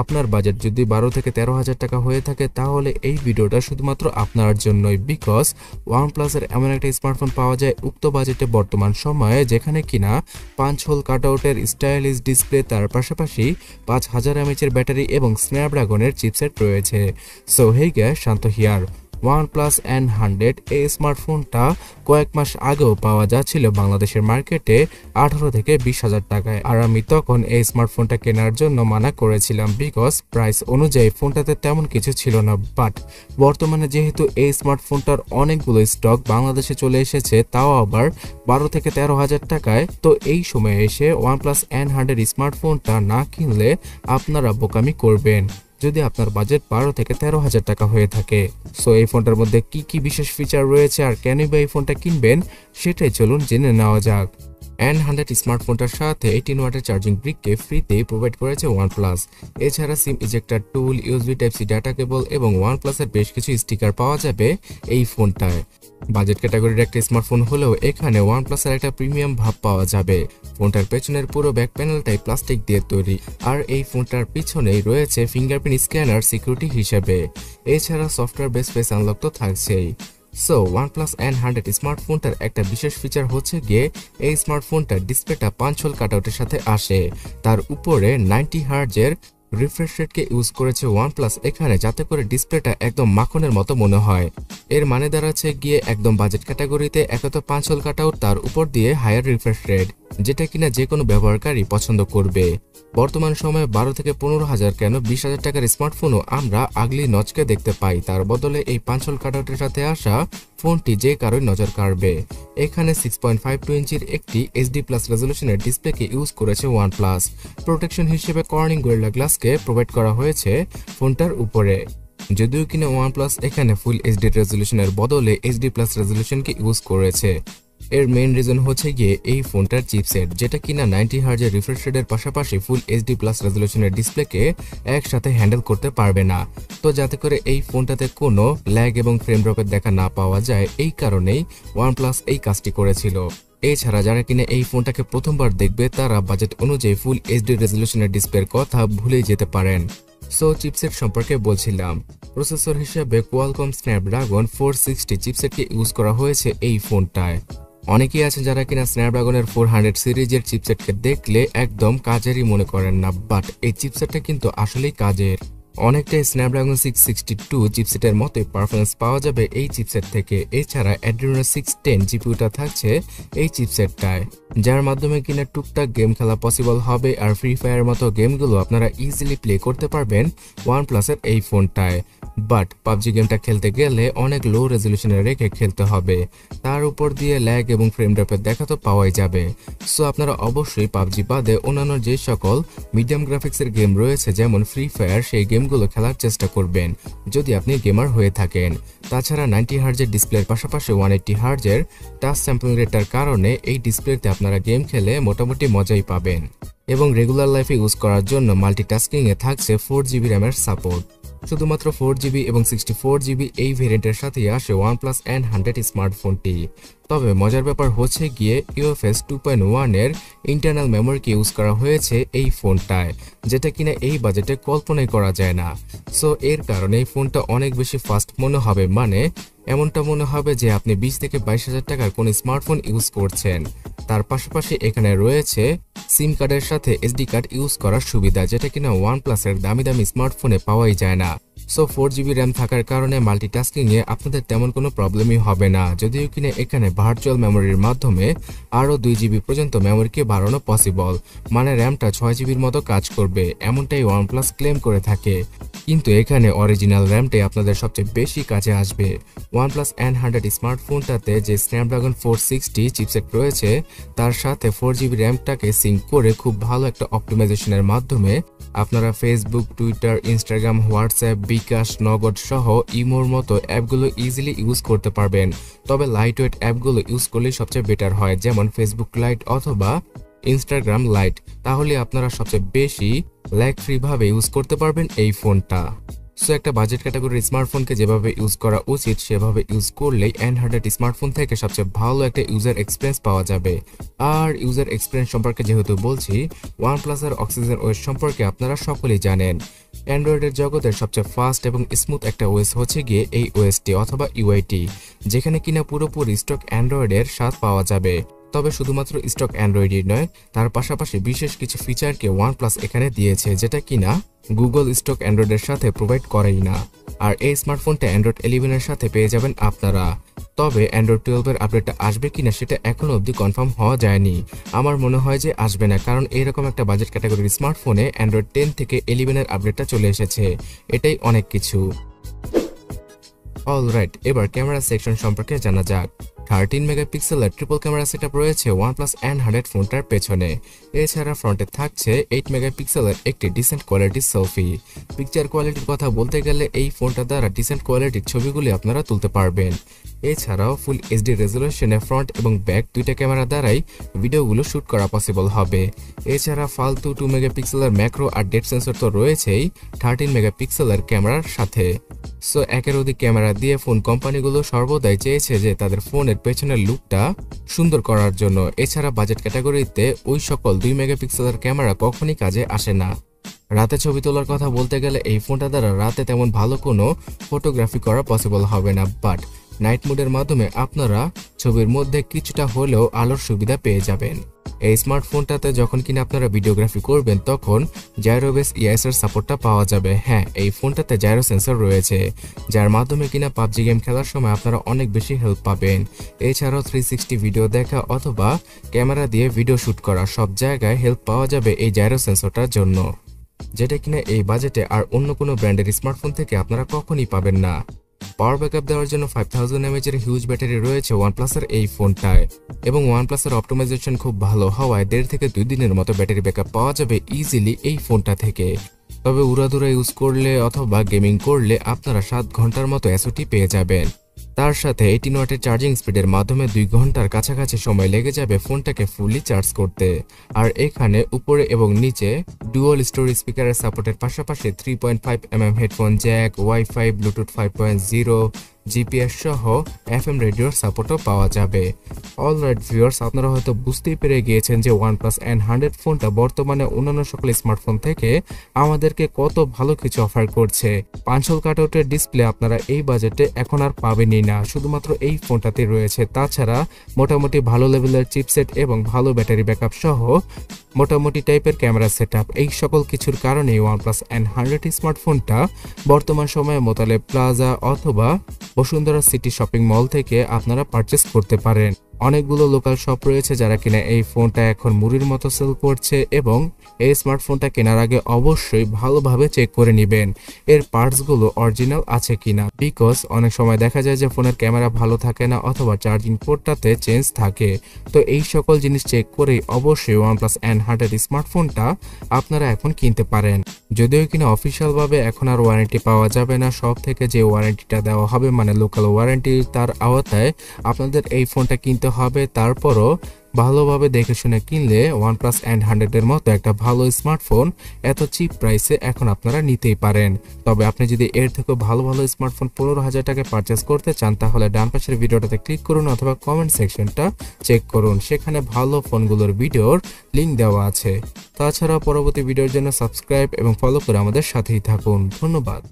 আপনার বাজেট যদি 12 থেকে 13,000 টাকা হয়ে থাকে তাহলে এই ভিডিওটা শুধুমাত্র আপনার জন্যই, বিকজ OnePlus এর এমন একটা স্মার্টফোন পাওয়া যায় উক্ত বাজেটে বর্তমান সময়ে, যেখানে কিনা 5 হোল কাটআউটের স্টাইলিশ ডিসপ্লে, তার পাশাপাশি 5000 mAh এর ব্যাটারি এবং স্ন্যাপড্রাগনের চিপসেট রয়েছে। So hey guys, Shanta here. OnePlus N100 এই স্মার্টফোনটা কয়েক মাস আগেও পাওয়া যাচ্ছিল বাংলাদেশের মার্কেটে 18 থেকে 20,000 টাকায়, আর আমি তখন এই স্মার্টফোনটা কেনার জন্য মানা করেছিলাম বিকজ প্রাইস অনুযায়ী ফোনটাতে তেমন কিছু ছিল না। বাট বর্তমানে যেহেতু এই স্মার্টফোনটার অনেকগুলো স্টক বাংলাদেশে চলে এসেছে, তাও আবার 12 থেকে 13,000 টাকায়, তো এই সময়ে এসে OnePlus N100 স্মার্টফোনটা না কিনলে আপনারা বোকামি করবেন যদি আপনার বাজেট 12 থেকে 13,000 টাকা হয়ে থাকে। সো এই ফোনটার মধ্যে কি কি বিশেষ ফিচার রয়েছে আর কেনই বা এই ফোনটা কিনবেন সেটাই চলুন জেনে নেওয়া যাক। N100 স্মার্টফোনটার সাথে 18 ওয়াটের চার্জিং ব্রিককে ফ্রিতেই প্রোভাইড করেছে OnePlus। এছাড়া সিম ইজেক্টর টুল, USB Type-C ডাটা কেবল এবং OnePlus এর বেশ কিছু স্টিকার পাওয়া যাবে এই ফোনটায়। বাজেট ক্যাটাগরির একটা স্মার্টফোন হলেও এখানে OnePlus এর একটা প্রিমিয়াম ভাব পাওয়া যাবে। ফোনটার পেছনের পুরো ব্যাক প্যানেলটাই প্লাস্টিক দিয়ে তৈরি, আর এই ফোনটার পিছনেই রয়েছে ফিঙ্গারপ্রিন্ট স্ক্যানার সিকিউরিটি হিসেবে। এছাড়া সফটওয়্যার বেস ফেস আনলক তো থাকছেই। সো OnePlus N100 স্মার্টফোনটার একটা বিশেষ ফিচার হচ্ছে গিয়ে এই স্মার্টফোনটার ডিসপ্লেটা 5 হোল কাটআউটের সাথে আসে। তার উপরে 90 হার্জের রিফ্রেশ রেটকে ইউজ করেছে OnePlus এখানে, যাতে করে ডিসপ্লেটা একদম মাখনের মতো মনে হয়। এর মানে দাঁড়াচ্ছে গিয়ে একদম বাজেট ক্যাটাগরিতে একে তো 5 হোল কাটআউট, তার উপর দিয়ে হায়ার রিফ্রেশ রেট, যেটা কিনা যে কোনো ব্যবহারকারী পছন্দ করবে। বর্তমান সময়ে 12 থেকে 15,000 কেন 20,000 টাকার স্মার্টফোনও আমরা আগলি নচকে দেখতে পাই, তার বদলে এই 5 হোল কাটআউটের সাথে আসা ফোনটি যে কারোই নজর কাড়বে। এখানে 6.52 ইঞ্চির একটি HD+ রেজলিউশনের ডিসপ্লেকে ইউজ করেছে OnePlus। প্রোটেকশন হিসেবে কর্নিং গরিলা গ্লাসকে প্রোভাইড করা হয়েছে ফোনটার উপরে। যদিও কিনা OnePlus এখানে ফুল HD রেজলিউশনের বদলে HD+ রেজলিউশনকে ইউজ করেছে। এর মেইন রিজন হচ্ছে গিয়ে এই ফোনটার চিপসেট, যেটা কিনা 90 হার্জের রিফ্রেশ রেটের পাশাপাশি ফুল HD+ রেজলিউশনের ডিসপ্লেকে একসাথে হ্যান্ডেল করতে পারবে না। তো যাতে করে এই ফোনটাতে কোনো ল্যাগ এবং ফ্রেম ড্রপের দেখা না পাওয়া যায়, এই কারণেই OnePlus এই কাজটি করেছিল। এছাড়া যারা কিনা এই ফোনটাকে প্রথমবার দেখবে তারা বাজেট অনুযায়ী ফুল HD রেজলিউশনের ডিসপ্লের কথা ভুলেই যেতে পারেন। সো চিপসেট সম্পর্কে বলছিলাম, প্রসেসর হিসেবে কোয়ালকম স্ন্যাপড্রাগন 460 চিপসেটকে ইউজ করা হয়েছে এই ফোনটায়। অনেকেই আছে যারা কিনা স্ন্যাপড্রাগনের 400 সিরিজের চিপসেটকে দেখলে একদম কাজেরই মনে করেন না, বাট এই চিপসেটটা কিন্তু আসলেই কাজের। অনেকটাই স্ন্যাপড্রাগন 662 চিপসেটের মতোই পারফরমেন্স পাওয়া যাবে এই চিপসেট থেকে। এছাড়া অ্যাড্রিনো 610 জিপিইউটা থাকছে এই চিপসেটটায়, যার মাধ্যমে কিনা টুকটাক গেম খেলা পসিবল হবে, আর ফ্রি ফায়ার মতো গেমগুলো আপনারা ইজিলি প্লে করতে পারবেন OnePlus এর এই ফোনটায়। বাট পাবজি গেমটা খেলতে গেলে অনেক লো রেজলিউশনে রেখে খেলতে হবে, তার উপর দিয়ে ল্যাগ এবং ফ্রেম ড্রপের দেখা তো পাওয়াই যাবে। সো আপনারা অবশ্যই পাবজি বাদে অন্যান্য যে সকল মিডিয়াম গ্রাফিক্সের গেম রয়েছে যেমন ফ্রি ফায়ার, সেই গেমগুলো খেলার চেষ্টা করবেন যদি আপনি গেমার হয়ে থাকেন। তাছাড়া 90 হার্জের ডিসপ্লের পাশাপাশি 180 হার্জের টাচ স্যাম্পলিং রেটটার কারণে এই ডিসপ্লেতে আপনারা গেম খেলে মোটামুটি মজাই পাবেন। এবং রেগুলার লাইফে ইউজ করার জন্য মাল্টিটাস্কিংয়ে থাকছে 4GB র্যামের সাপোর্ট। শুধুমাত্র 4GB এবং 64GB এই ভেরিয়েন্টের সাথেই আসে OnePlus N100 স্মার্টফোনটি। তবে মজার ব্যাপার হচ্ছে গিয়ে UFS 2.1 এর ইন্টারনাল মেমোরিকে ইউজ করা হয়েছে এই ফোনটায়, যেটা কিনা এই বাজেটে কল্পনাই করা যায় না। সো এর কারণে এই ফোনটা অনেক বেশি ফাস্ট মনে হবে, মানে এমনটা মনে হবে যে আপনি 20 থেকে 22,000 টাকার কোন স্মার্টফোন ইউজ করছেন। তার পাশাপাশি এখানে রয়েছে সিম কার্ডের সাথে SD কার্ড ইউজ করার সুবিধা, যেটা কিনা OnePlus এর দামি দামি স্মার্টফোনে পাওয়াই যায় না। সো 4GB র্যাম থাকার কারণে মাল্টিটাস্কিংয়ে আপনাদের তেমন কোনো প্রবলেমই হবে না। যদিও কিনা এখানে ভার্চুয়াল মেমোরির মাধ্যমে আরও 2GB পর্যন্ত মেমোরিকে বাড়ানো পসিবল, মানে র্যামটা 6GBর মতো কাজ করবে, এমনটাই OnePlus ক্লেম করে থাকে। কিন্তু এখানে অরিজিনাল র্যামটাই আপনাদের সবচেয়ে বেশি কাজে আসবে। OnePlus N100 স্মার্টফোনটাতে যে স্ন্যাপড্রাগন 460 চিপসেট রয়েছে তার সাথে 4GB র্যামটাকে সিঙ্ক করে খুব ভালো একটা অপটিমাইজেশনের মাধ্যমে আপনারা ফেসবুক, টুইটার, ইনস্টাগ্রাম, হোয়াটসঅ্যাপ, বিকাশ, নগদ সহ ইমোর মতো অ্যাপগুলো ইজিলি ইউজ করতে পারবেন। তবে লাইট ওয়েট অ্যাপগুলো ইউজ করলেই সবচেয়ে বেটার হয়, যেমন ফেসবুক লাইট অথবা ইনস্টাগ্রাম লাইট, তাহলে আপনারা সবচেয়ে বেশি ল্যাগ ফ্রি ভাবে ইউজ করতে পারবেন এই ফোনটা। সো একটা বাজেট ক্যাটাগরির স্মার্টফোনকে যেভাবে ইউজ করা উচিত সেভাবে ইউজ করলেই N100 স্মার্টফোন থেকে সবচেয়ে ভালো একটা ইউজার এক্সপিরিয়েন্স পাওয়া যাবে। আর ইউজার এক্সপিরিয়েন্স সম্পর্কে যেহেতু বলছি, OnePlus এর অক্সিজেন ওএস সম্পর্কে আপনারা সকলেই জানেন। অ্যান্ড্রয়েডের জগতের সবচেয়ে ফাস্ট এবং স্মুথ একটা ওএস হচ্ছে গিয়ে এই ওএসটি অথবা ইউআইটি, যেখানে কিনা পুরোপুরি স্টক অ্যান্ড্রয়েডের স্বাদ পাওয়া যাবে। তবে শুধুমাত্র স্টক অ্যান্ড্রয়েডই নয়, তার পাশাপাশি বিশেষ কিছু ফিচারকে ওয়ানপ্লাস এখানে দিয়েছে যেটা কিনা গুগল স্টক অ্যান্ড্রয়েডের সাথে প্রোভাইড করেই না। আর এই স্মার্টফোনটা অ্যান্ড্রয়েড 11 এর সাথে পেয়ে যাবেন আপনারা। তবে অ্যান্ড্রয়েড 12 এর আপডেটটা আসবে কিনা সেটা এখনো অবধি কনফার্ম হওয়া যায়নি। আমার মনে হয় যে আসবে না, কারণ এইরকম একটা বাজেট ক্যাটাগরির স্মার্টফোনে অ্যান্ড্রয়েড 10 থেকে 11 এর আপডেটটা চলে এসেছে, এটাই অনেক কিছু। অলরাইট, এবার ক্যামেরা সেকশন সম্পর্কে জানা যাক। 13 মেগাপিক্সেলের ট্রিপল ক্যামেরা সেটআপ রয়েছে OnePlus N100 ফোনটার পেছনে। এছাড়া ফ্রন্টে থাকছে 8 মেগাপিক্সেলের একটি ডিসেন্ট কোয়ালিটির সেলফি। পিকচার কোয়ালিটির কথা বলতে গেলে এই ফোনটা দ্বারা ডিসেন্ট কোয়ালিটির ছবিগুলি আপনারা তুলতে পারবেন। এছাড়াও ফুল এইচডি রেজলিউশনে ফ্রন্ট এবং ব্যাক দুইটা ক্যামেরা দ্বারাই ভিডিওগুলো শ্যুট করা পসিবল হবে। এছাড়া ফালতু 2 মেগাপিক্সেলের ম্যাক্রো আর ডেপথ সেন্সর তো রয়েছেই 13 মেগাপিক্সেলের ক্যামেরার সাথে। সো একের অধিক ক্যামেরা দিয়ে ফোন কোম্পানিগুলো সর্বদাই চেয়েছে যে তাদের ফোনের পেছনের লুকটা সুন্দর করার জন্য। এছাড়া বাজেট ক্যাটাগরিতে ওই সকল 2 মেগাপিক্সেলের ক্যামেরা কখনই কাজে আসে না। রাতে ছবি তোলার কথা বলতে গেলে এই ফোনটা দ্বারা রাতে তেমন ভালো কোনো ফটোগ্রাফি করা পসিবল হবে না, বাট নাইট মোডের মাধ্যমে আপনারা ছবির মধ্যে কিছুটা হলেও আলোর সুবিধা পেয়ে যাবেন। এই স্মার্টফোনটাতে যখন কিনা আপনারা ভিডিওগ্রাফি করবেন তখন জাইরো বেস ইআইএস এর সাপোর্টটা পাওয়া যাবে। হ্যাঁ, এই ফোনটাতে জাইরো সেন্সর রয়েছে, যার মাধ্যমে কিনা পাবজি গেম খেলার সময় আপনারা অনেক বেশি হেল্প পাবেন। এছাড়াও 360 ভিডিও দেখা অথবা ক্যামেরা দিয়ে ভিডিও শ্যুট করা সব জায়গায় হেল্প পাওয়া যাবে এই জাইরো সেন্সরটার জন্য, যেটা কিনা এই বাজেটে আর অন্য কোনো ব্র্যান্ডের স্মার্টফোন থেকে আপনারা কখনই পাবেন না। পাওয়ার ব্যাকআপ দেওয়ার জন্য 5000 mAh এর হিউজ ব্যাটারি রয়েছে ওয়ানপ্লাসের এই ফোনটায়, এবং ওয়ানপ্লাসের অপটিমাইজেশন খুব ভালো হওয়ায় 1.5 থেকে 2 দিনের মতো ব্যাটারি ব্যাকআপ পাওয়া যাবে ইজিলি এই ফোনটা থেকে। তবে উড়াধুরা ইউজ করলে অথবা গেমিং করলে আপনারা 7 ঘন্টার মতো এসওটি পেয়ে যাবেন। তার সাথে 18 ওয়াটের চার্জিং স্পিডের মাধ্যমে 2 ঘন্টার কাছাকাছি সময় লেগে যাবে ফোনটাকে ফুলি চার্জ করতে। আর এখানে উপরে এবং নিচে ডুয়াল স্টোরেজ স্পিকারের সাপোর্টের পাশাপাশি 3.5mm headphone Jack, wifi, Bluetooth 5.0, GPS সহ এফএম রেডিওর সাপোর্টও পাওয়া যাবে। অলরাইট ভিউয়ার্স, আপনারা হয়তো বুঝতেই পেরে গিয়েছেন যে OnePlus N100 ফোনটা বর্তমানে অন্যান্য সকল স্মার্টফোন থেকে আমাদেরকে কত ভালো কিছু অফার করছে। পাঁচল কাটআউটের ডিসপ্লে আপনারা এই বাজেটে এখন আর পাবেনই না, শুধুমাত্র এই ফোনটাতে রয়েছে। তাছাড়া মোটামুটি ভালো লেভেলের চিপসেট এবং ভালো ব্যাটারি ব্যাকআপ সহ মোটামুটি টাইপের ক্যামেরা সেটআপ, এই সকল কিছুর কারণে OnePlus N100 স্মার্টফোনটা বর্তমান সময়ে মোতালেব প্লাজা অথবা বসুন্ধরা সিটি শপিং মল থেকে আপনারা পারচেস করতে পারেন। অনেকগুলো লোকাল শপ রয়েছে যারা কিনা এই ফোনটা এখন মুড়ির মতো সেল করছে, এবং এই স্মার্টফোনটা কেনার আগে অবশ্যই ভালোভাবে চেক করে নেবেন এর পার্টসগুলো অরিজিনাল আছে কিনা, বিকজ অনেক সময় দেখা যায় যে ফোনের ক্যামেরা ভালো থাকে না অথবা চার্জিং পোর্টটাতে চেঞ্জ থাকে। তো এই সকল জিনিস চেক করেই অবশ্যই OnePlus N100 স্মার্টফোনটা আপনারা এখন কিনতে পারেন। যদিও কিনা অফিসিয়ালভাবে এখন আর ওয়ারেন্টি পাওয়া যাবে না, সব থেকে যে ওয়ারেন্টিটা দেওয়া হবে মানে লোকাল ওয়ারেন্টি, তার আওতায় আপনাদের এই ফোনটা কিনতে হবে। তারপরও ভালোভাবে দেখে শুনে কিনলে OnePlus N100 এর মতো একটা ভালো স্মার্টফোন এত চিপ প্রাইসে এখন আপনারা নিতেই পারেন। তবে আপনি যদি এর থেকে ভালো ভালো স্মার্টফোন 15,000 টাকায় পারচেস করতে চান তাহলে ডান পাশের ভিডিওটাতে ক্লিক করুন অথবা কমেন্ট সেকশনটা চেক করুন, সেখানে ভালো ফোনগুলোর ভিডিওর লিঙ্ক দেওয়া আছে। তাছাড়া পরবর্তী ভিডিওর জন্য সাবস্ক্রাইব এবং ফলো করে আমাদের সাথেই থাকুন। ধন্যবাদ।